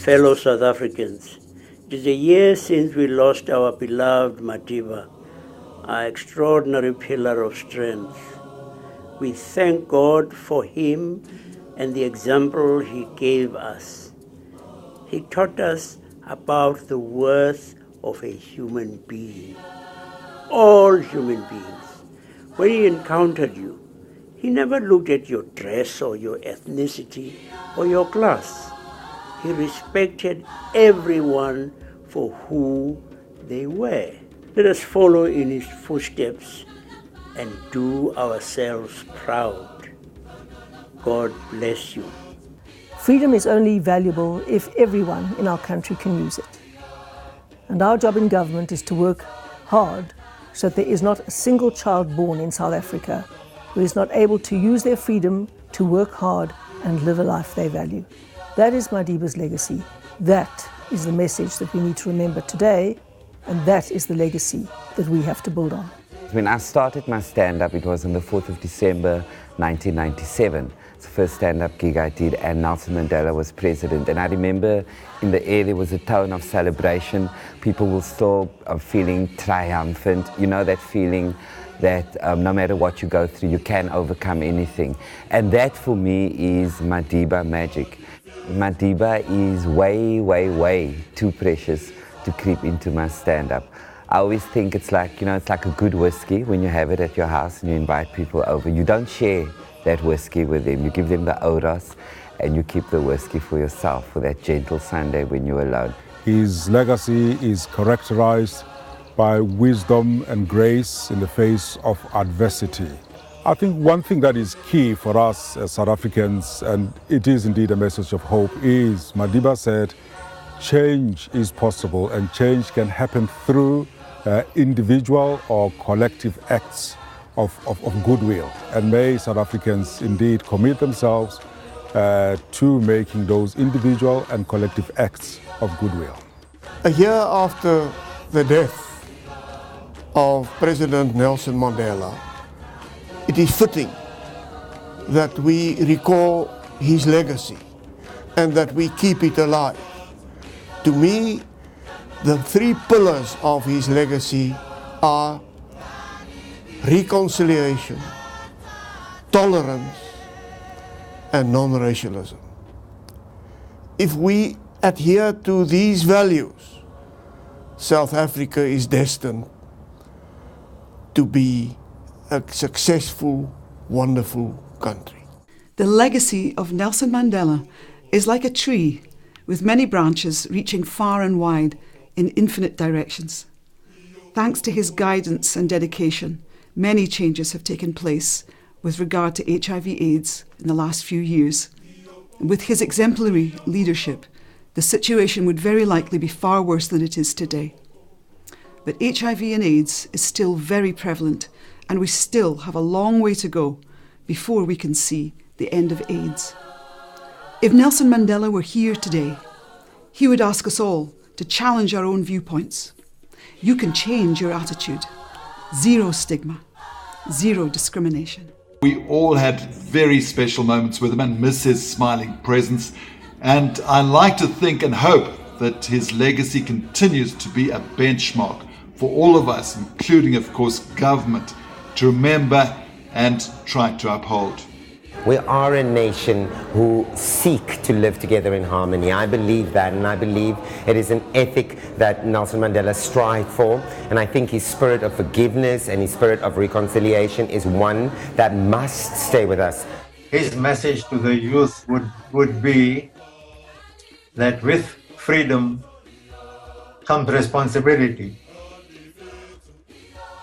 fellow South Africans. It is a year since we lost our beloved Madiba, our extraordinary pillar of strength. We thank God for him and the example he gave us. He taught us about the worth of a human being, all human beings. When he encountered you, he never looked at your dress or your ethnicity or your class. He respected everyone for who they were. Let us follow in his footsteps and do ourselves proud. God bless you. Freedom is only valuable if everyone in our country can use it. And our job in government is to work hard so that there is not a single child born in South Africa who is not able to use their freedom to work hard and live a life they value. That is Madiba's legacy. That is the message that we need to remember today, and that is the legacy that we have to build on. When I started my stand-up, it was on the 4th of December 1997. It's the first stand-up gig I did, and Nelson Mandela was president. And I remember in the air there was a tone of celebration. People were still feeling triumphant. You know that feeling that no matter what you go through, you can overcome anything. And that for me is Madiba magic. Madiba is way, way, way too precious to creep into my stand-up. I always think it's like, it's like a good whiskey when you have it at your house and you invite people over. You don't share that whiskey with them. You give them the oros and you keep the whiskey for yourself for that gentle Sunday when you're alone. His legacy is characterized by wisdom and grace in the face of adversity. I think one thing that is key for us as South Africans, and it is indeed a message of hope, is Madiba said, change is possible and change can happen through individual or collective acts of goodwill. And may South Africans indeed commit themselves to making those individual and collective acts of goodwill. A year after the death of President Nelson Mandela, it is fitting that we recall his legacy and that we keep it alive. To me, the three pillars of his legacy are reconciliation, tolerance, and non-racialism. If we adhere to these values, South Africa is destined to be a successful, wonderful country. The legacy of Nelson Mandela is like a tree with many branches reaching far and wide in infinite directions. Thanks to his guidance and dedication, many changes have taken place with regard to HIV/AIDS in the last few years. And with his exemplary leadership, the situation would very likely be far worse than it is today. But HIV and AIDS is still very prevalent, and we still have a long way to go before we can see the end of AIDS. If Nelson Mandela were here today, he would ask us all to challenge our own viewpoints. You can change your attitude. Zero stigma, zero discrimination. We all had very special moments with him and miss his smiling presence. And I like to think and hope that his legacy continues to be a benchmark for all of us, including, of course, government, to remember and try to uphold. We are a nation who seek to live together in harmony. I believe that, and I believe it is an ethic that Nelson Mandela strived for. And I think his spirit of forgiveness and his spirit of reconciliation is one that must stay with us. His message to the youth would be that with freedom comes responsibility.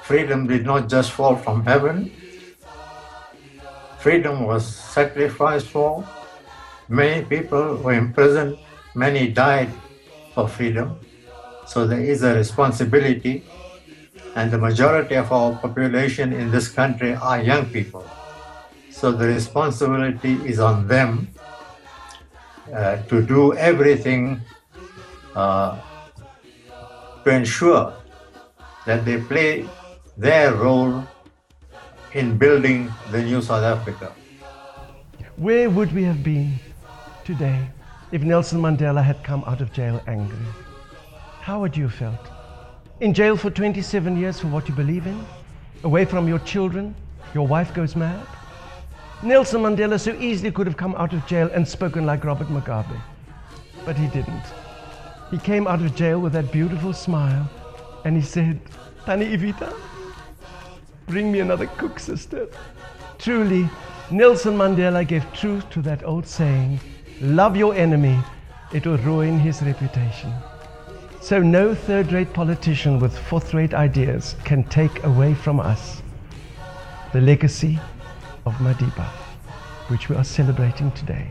Freedom did not just fall from heaven. Freedom was sacrificed for. Many people were imprisoned, many died for freedom. So there is a responsibility, and the majority of our population in this country are young people. So the responsibility is on them to do everything to ensure that they play their role in building the new South Africa. Where would we have been today if Nelson Mandela had come out of jail angry? How would you have felt? In jail for 27 years for what you believe in? Away from your children? Your wife goes mad? Nelson Mandela so easily could have come out of jail and spoken like Robert Mugabe, but he didn't. He came out of jail with that beautiful smile and he said, "Tani Ivita, bring me another cook, sister." Truly, Nelson Mandela gave truth to that old saying, "Love your enemy, it will ruin his reputation." So no third-rate politician with fourth-rate ideas can take away from us the legacy of Madiba, which we are celebrating today.